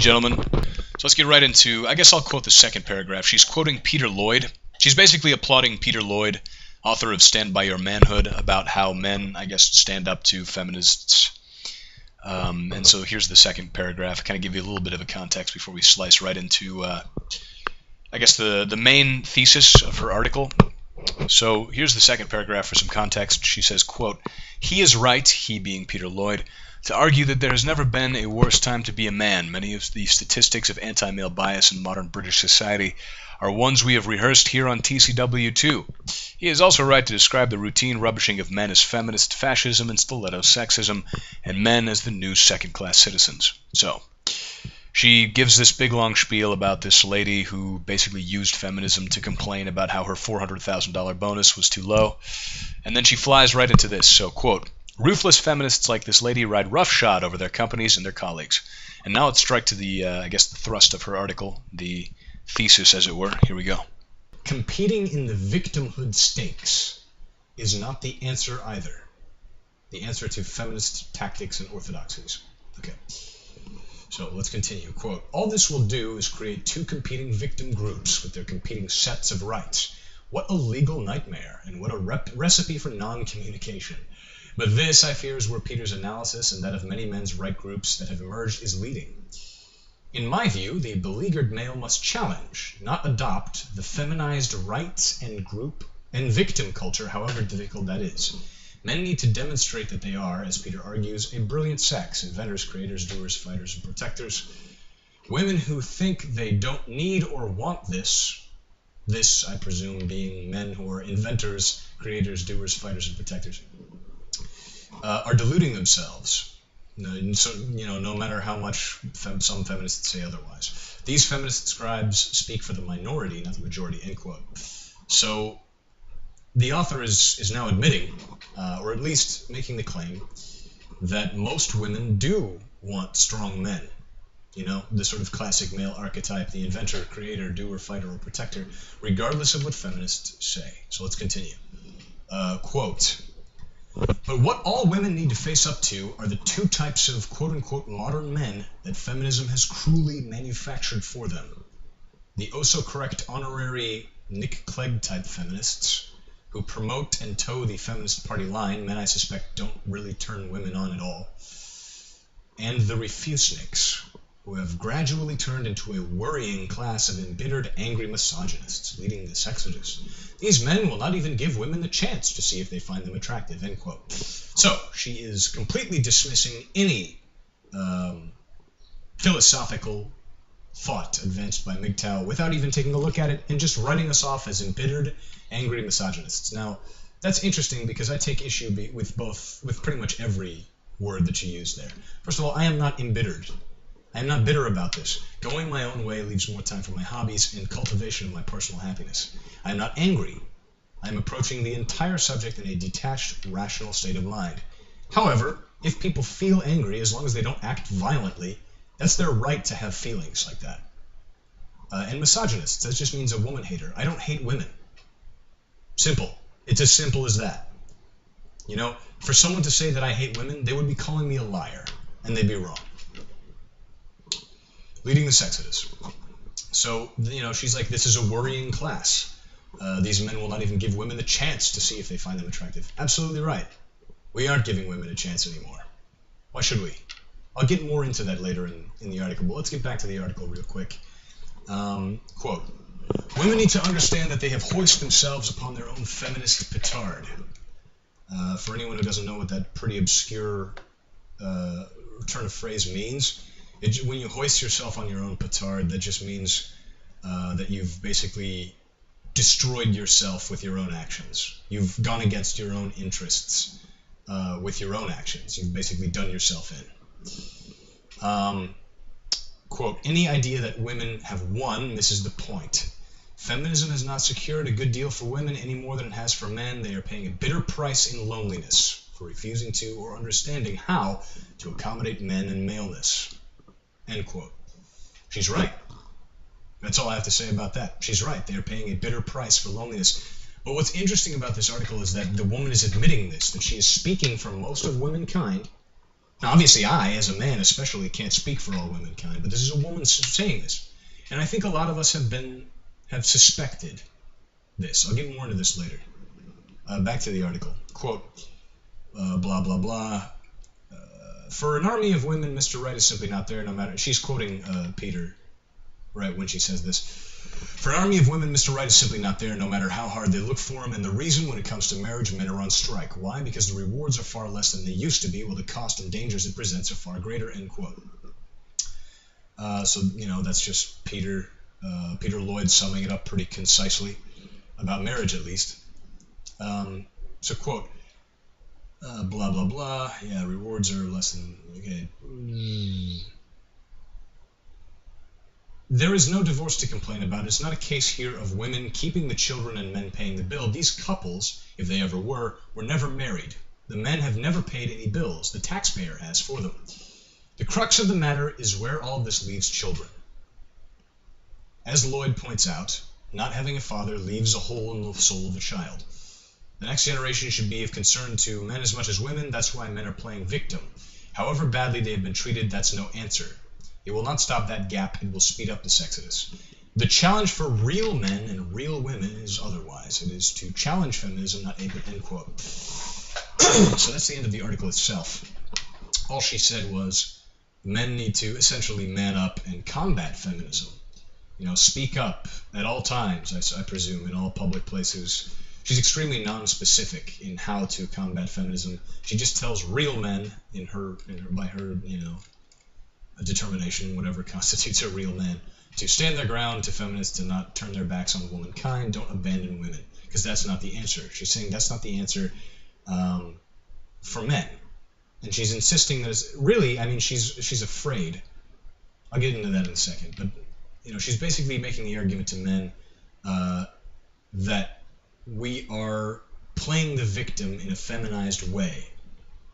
gentlemen. So let's get right into, I guess I'll quote the second paragraph. She's quoting Peter Lloyd. She's basically applauding Peter Lloyd, author of Stand By Your Manhood, about how men, I guess, stand up to feminists. And so here's the second paragraph. I kind of give you a little bit of a context before we slice right into, I guess, the main thesis of her article. So here's the second paragraph for some context. She says, quote, "He is right," he being Peter Lloyd, "to argue that there has never been a worse time to be a man. Many of the statistics of anti-male bias in modern British society are ones we have rehearsed here on TCW too. He is also right to describe the routine rubbishing of men as feminist fascism and stiletto sexism, and men as the new second-class citizens." So she gives this big long spiel about this lady who basically used feminism to complain about how her $400,000 bonus was too low, and then she flies right into this. So, quote, "Ruthless feminists like this lady ride roughshod over their companies and their colleagues." And now let's strike to the, I guess, the thrust of her article, the thesis, as it were. Here we go. Competing in the victimhood stakes is not the answer either. The answer to feminist tactics and orthodoxies. Okay. So let's continue. Quote, "All this will do is create two competing victim groups with their competing sets of rights. What a legal nightmare, and what a recipe for non-communication. But this, I fear, is where Peter's analysis and that of many men's right groups that have emerged is leading. In my view, the beleaguered male must challenge, not adopt, the feminized rights and group and victim culture, however difficult that is. Men need to demonstrate that they are, as Peter argues, a brilliant sex, inventors, creators, doers, fighters, and protectors. Women who think they don't need or want this, I presume being men who are inventors, creators, doers, fighters, and protectors, are deluding themselves. So, no matter how much some feminists say otherwise. These feminist scribes speak for the minority, not the majority," end quote. So the author is now admitting, or at least making the claim, that most women do want strong men. The sort of classic male archetype, the inventor, creator, doer, fighter, or protector, regardless of what feminists say. So let's continue. Quote, "But what all women need to face up to are the two types of quote-unquote modern men that feminism has cruelly manufactured for them. The oh-so-correct honorary Nick Clegg-type feminists, who promote and toe the feminist party line, men I suspect don't really turn women on at all, and the refuseniks, who have gradually turned into a worrying class of embittered, angry misogynists, leading the sexodus. These men will not even give women the chance to see if they find them attractive," end quote. So she is completely dismissing any philosophical thought advanced by MGTOW without even taking a look at it and just writing us off as embittered, angry misogynists. Now, that's interesting because I take issue with pretty much every word that she used there. First of all, I am not embittered. I am not bitter about this. Going my own way leaves more time for my hobbies and cultivation of my personal happiness. I am not angry. I am approaching the entire subject in a detached, rational state of mind. However, if people feel angry, as long as they don't act violently, that's their right to have feelings like that. And misogynists, that just means a woman hater. I don't hate women. Simple. It's as simple as that. For someone to say that I hate women, they would be calling me a liar, and they'd be wrong. Leading the sexodus. So, she's like, this is a worrying class. These men will not even give women the chance to see if they find them attractive. Absolutely right. We aren't giving women a chance anymore. Why should we? I'll get more into that later in the article, but let's get back to the article real quick. Quote, "Women need to understand that they have hoisted themselves upon their own feminist petard." For anyone who doesn't know what that pretty obscure turn of phrase means, when you hoist yourself on your own petard, that just means that you've basically destroyed yourself with your own actions. You've gone against your own interests with your own actions. You've basically done yourself in. Quote, "Any idea that women have won misses the point. Feminism has not secured a good deal for women any more than it has for men. They are paying a bitter price in loneliness for refusing to or understanding how to accommodate men and maleness." End quote. She's right. That's all I have to say about that. She's right. They are paying a bitter price for loneliness. But what's interesting about this article is that the woman is admitting this, that she is speaking for most of womankind, Now, obviously, I, as a man especially, can't speak for all womankind, but this is a woman saying this. And I think a lot of us have suspected this. I'll get more into this later. Back to the article. Quote, blah, blah, blah. For an army of women, Mr. Right is simply not there, no matter... She's quoting Peter, right, when she says this. For an army of women, Mr. Right is simply not there, no matter how hard they look for him, and the reason when it comes to marriage, men are on strike. Why? Because the rewards are far less than they used to be, while the cost and dangers it presents are far greater, end quote. So, that's just Peter Lloyd summing it up pretty concisely, about marriage at least. So, quote, blah, blah, blah, yeah, rewards are less than, okay. There is no divorce to complain about. It's not a case here of women keeping the children and men paying the bill. These couples, if they ever were never married. The men have never paid any bills. The taxpayer has for them. The crux of the matter is where all this leaves children. As Lloyd points out, not having a father leaves a hole in the soul of a child. The next generation should be of concern to men as much as women. That's why men are playing victim. However badly they have been treated, that's no answer. It will not stop that gap. It will speed up this exodus. The challenge for real men and real women is otherwise. It is to challenge feminism, not ape it, end quote. So that's the end of the article itself. All she said was men need to essentially man up and combat feminism. Speak up at all times, I presume, in all public places. She's extremely non-specific in how to combat feminism. She just tells real men by her, determination, whatever constitutes a real man, to stand their ground to feminists, to not turn their backs on womankind, don't abandon women, because that's not the answer. She's saying that's not the answer for men. And she's insisting that it's really, she's afraid. I'll get into that in a second, but she's basically making the argument to men that we are playing the victim in a feminized way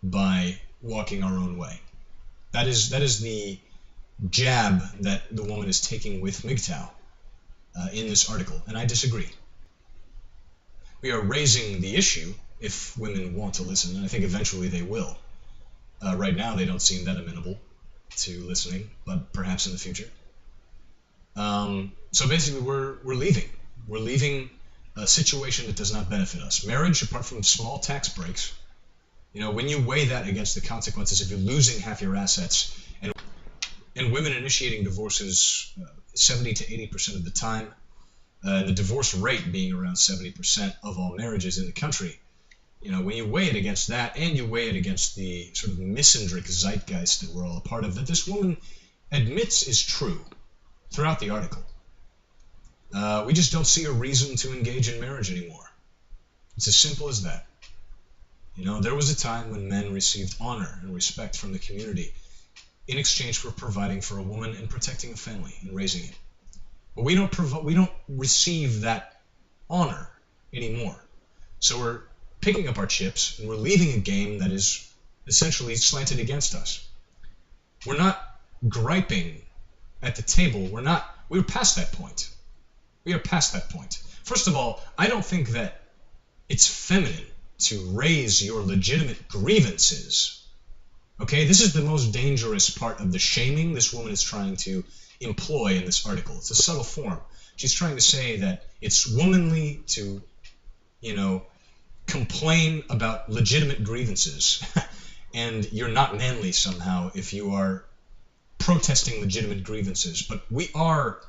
by walking our own way. That is the jab that the woman is taking with MGTOW in this article, and I disagree. We are raising the issue if women want to listen, and I think eventually they will. Right now they don't seem that amenable to listening, but perhaps in the future. So basically we're leaving. We're leaving a situation that does not benefit us. Marriage, apart from small tax breaks, when you weigh that against the consequences of you losing half your assets, and women initiating divorces 70 to 80% of the time, the divorce rate being around 70% of all marriages in the country, when you weigh it against that, and you weigh it against the sort of misandric zeitgeist that we're all a part of, that this woman admits is true throughout the article. We just don't see a reason to engage in marriage anymore. It's as simple as that. There was a time when men received honor and respect from the community in exchange for providing for a woman and protecting a family and raising it. But we don't receive that honor anymore. So we're picking up our chips and we're leaving a game that is essentially slanted against us. We're not griping at the table. We're past that point. We are past that point. First of all, I don't think that it's feminine to raise your legitimate grievances. Okay, this is the most dangerous part of the shaming this woman is trying to employ in this article. It's a subtle form. She's trying to say that it's womanly to, complain about legitimate grievances, and you're not manly somehow if you are protesting legitimate grievances. But we are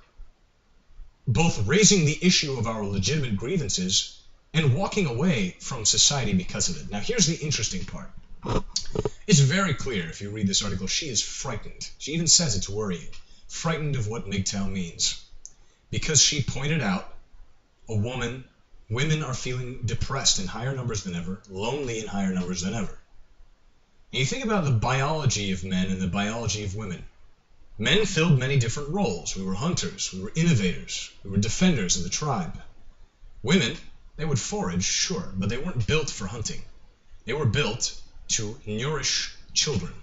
both raising the issue of our legitimate grievances and walking away from society because of it. Now, here's the interesting part. It's very clear if you read this article, she is frightened. She even says it's worrying. Frightened of what MGTOW means. Because she pointed out women are feeling depressed in higher numbers than ever, lonely in higher numbers than ever. And you think about the biology of men and the biology of women. Men filled many different roles. We were hunters, we were innovators, we were defenders of the tribe. Women, they would forage, sure, but they weren't built for hunting. They were built to nourish children.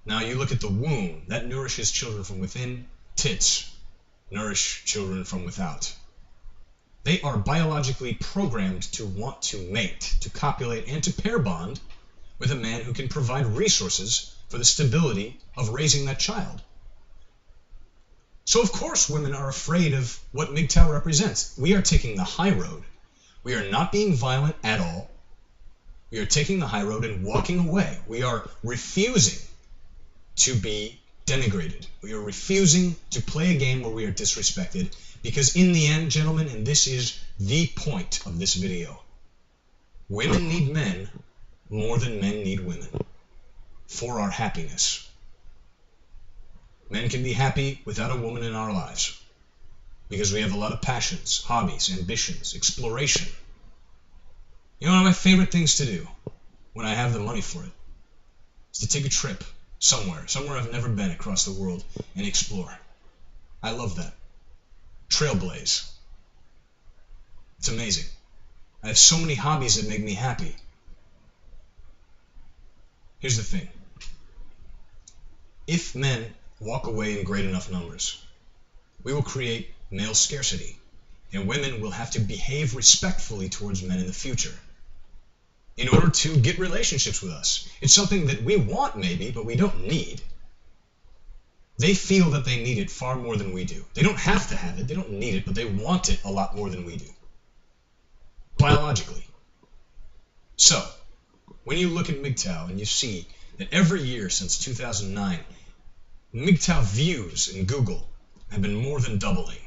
Now you look at the womb, that nourishes children from within. Tits nourish children from without. They are biologically programmed to want to mate, to copulate, and to pair bond with a man who can provide resources for the stability of raising that child. So of course women are afraid of what MGTOW represents. We are taking the high road. We are not being violent at all. We are taking the high road and walking away. We are refusing to be denigrated. We are refusing to play a game where we are disrespected, because in the end, gentlemen, and this is the point of this video, women need men more than men need women for our happiness. Men can be happy without a woman in our lives because we have a lot of passions, hobbies, ambitions, exploration. You know, one of my favorite things to do when I have the money for it is to take a trip somewhere I've never been across the world, and explore. I love that. Trailblaze. It's amazing. I have so many hobbies that make me happy. Here's the thing. If men walk away in great enough numbers, we will create male scarcity, and women will have to behave respectfully towards men in the future in order to get relationships with us. It's something that we want maybe, but we don't need. They feel that they need it far more than we do. They don't have to have it, they don't need it, but they want it a lot more than we do. Biologically. So, when you look at MGTOW and you see that every year since 2009, MGTOW views in Google have been more than doubling.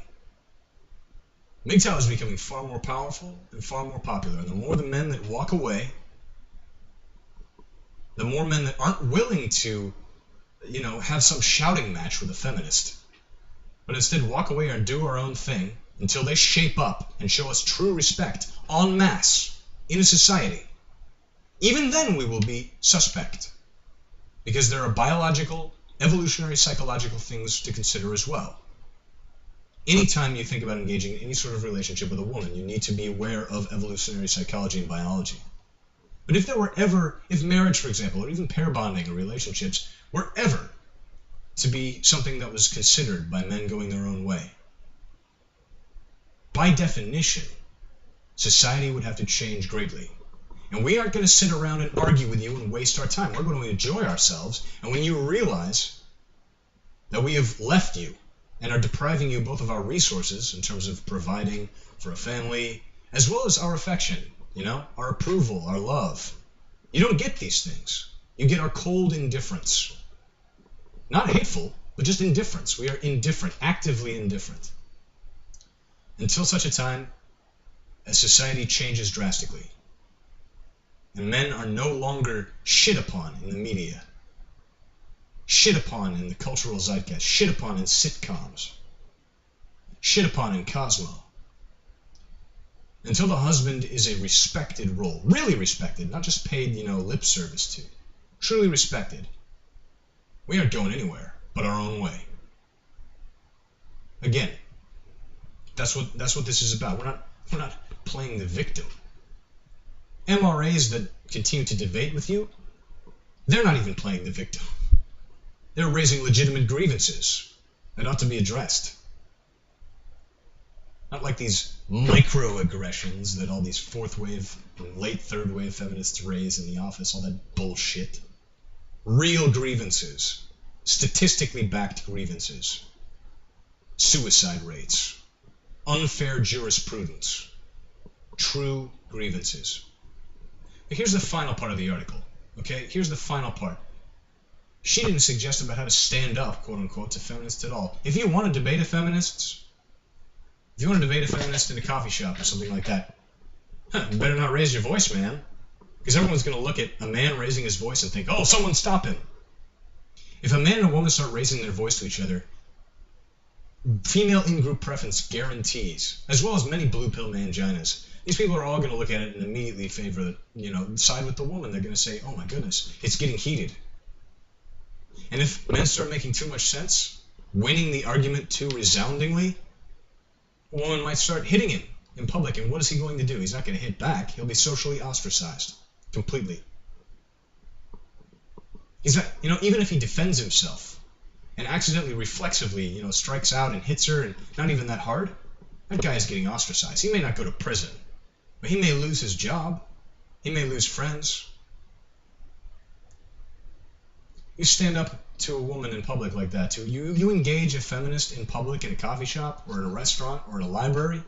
MGTOW is becoming far more powerful and far more popular, and the more the men that walk away, the more men that aren't willing to, have some shouting match with a feminist, but instead walk away and do our own thing until they shape up and show us true respect en masse in a society. Even then we will be suspect, because there are biological, evolutionary, psychological things to consider as well. Anytime you think about engaging in any sort of relationship with a woman, you need to be aware of evolutionary psychology and biology. But if marriage, for example, or even pair bonding or relationships were ever to be something that was considered by men going their own way, by definition, society would have to change greatly. And we aren't going to sit around and argue with you and waste our time. We're going to enjoy ourselves. And when you realize that we have left you and are depriving you both of our resources in terms of providing for a family, as well as our affection, our approval, our love. You don't get these things. You get our cold indifference. Not hateful, but just indifference. We are indifferent, actively indifferent. Until such a time as society changes drastically, and men are no longer shit upon in the media, shit upon in the cultural zeitgeist, shit upon in sitcoms, shit upon in Cosmo. Until the husband is a respected role, really respected, not just paid, lip service to, truly respected, we aren't going anywhere but our own way. Again, that's what this is about. We're not playing the victim. MRAs that continue to debate with you, they're not even playing the victim. They're raising legitimate grievances that ought to be addressed. Not like these microaggressions that all these fourth wave and late third wave feminists raise in the office, all that bullshit. Real grievances. Statistically backed grievances. Suicide rates. Unfair jurisprudence. True grievances. But here's the final part of the article. Okay? Here's the final part. She didn't suggest about how to stand up, quote unquote, to feminists at all. If you want to debate a feminist in a coffee shop or something like that, you better not raise your voice, man. Because everyone's going to look at a man raising his voice and think, oh, someone stop him. If a man and a woman start raising their voice to each other, female in-group preference guarantees, as well as many blue pill manginas, these people are all going to look at it and immediately favor, side with the woman. They're going to say, oh my goodness, it's getting heated. And if men start making too much sense, winning the argument too resoundingly, a woman might start hitting him in public. And what is he going to do? He's not going to hit back. He'll be socially ostracized completely. He's not, even if he defends himself and accidentally, reflexively, strikes out and hits her, and not even that hard, that guy is getting ostracized. He may not go to prison, but he may lose his job. He may lose friends. You stand up to a woman in public like that too. You engage a feminist in public in a coffee shop or in a restaurant or in a library,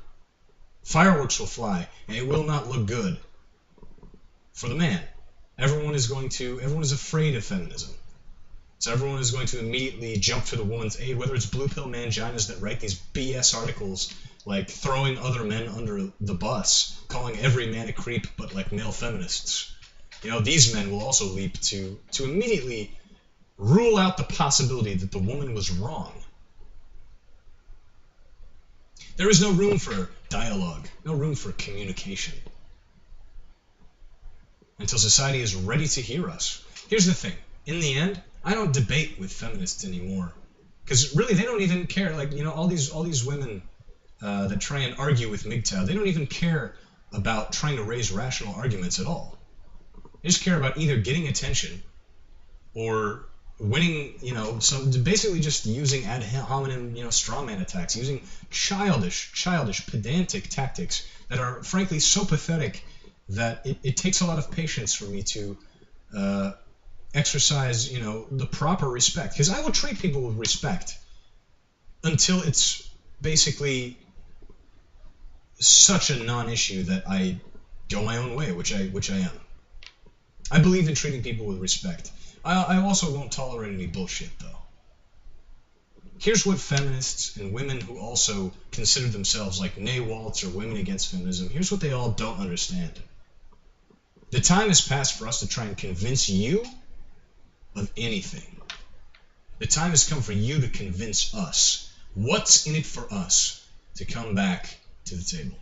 fireworks will fly and it will not look good for the man. Everyone is afraid of feminism. So everyone is going to immediately jump to the woman's aid, whether it's blue pill manginas that write these BS articles like throwing other men under the bus, calling every man a creep, but like male feminists. These men will also leap to immediately rule out the possibility that the woman was wrong. There is no room for dialogue, no room for communication, until society is ready to hear us. Here's the thing. In the end, I don't debate with feminists anymore. Because really, they don't even care. Like, all these women that try and argue with MGTOW, they don't even care about trying to raise rational arguments at all. They just care about either getting attention or winning, basically just using ad hominem, strawman attacks, using childish, pedantic tactics that are frankly so pathetic that it takes a lot of patience for me to exercise, the proper respect. Because I will treat people with respect until it's basically such a non-issue that I go my own way, which I am. I believe in treating people with respect. I also won't tolerate any bullshit, though. Here's what feminists and women who also consider themselves like NAWALTs or Women Against Feminism, here's what they all don't understand. The time has passed for us to try and convince you of anything. The time has come for you to convince us. What's in it for us to come back to the table?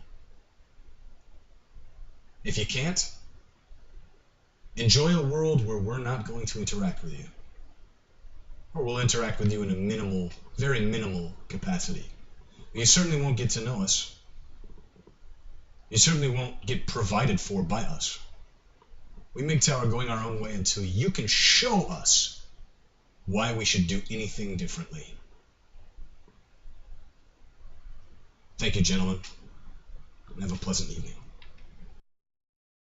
If you can't, enjoy a world where we're not going to interact with you. Or we'll interact with you in a minimal, very minimal capacity. You certainly won't get to know us. You certainly won't get provided for by us. We MGTOW are going our own way until you can show us why we should do anything differently. Thank you, gentlemen, and have a pleasant evening.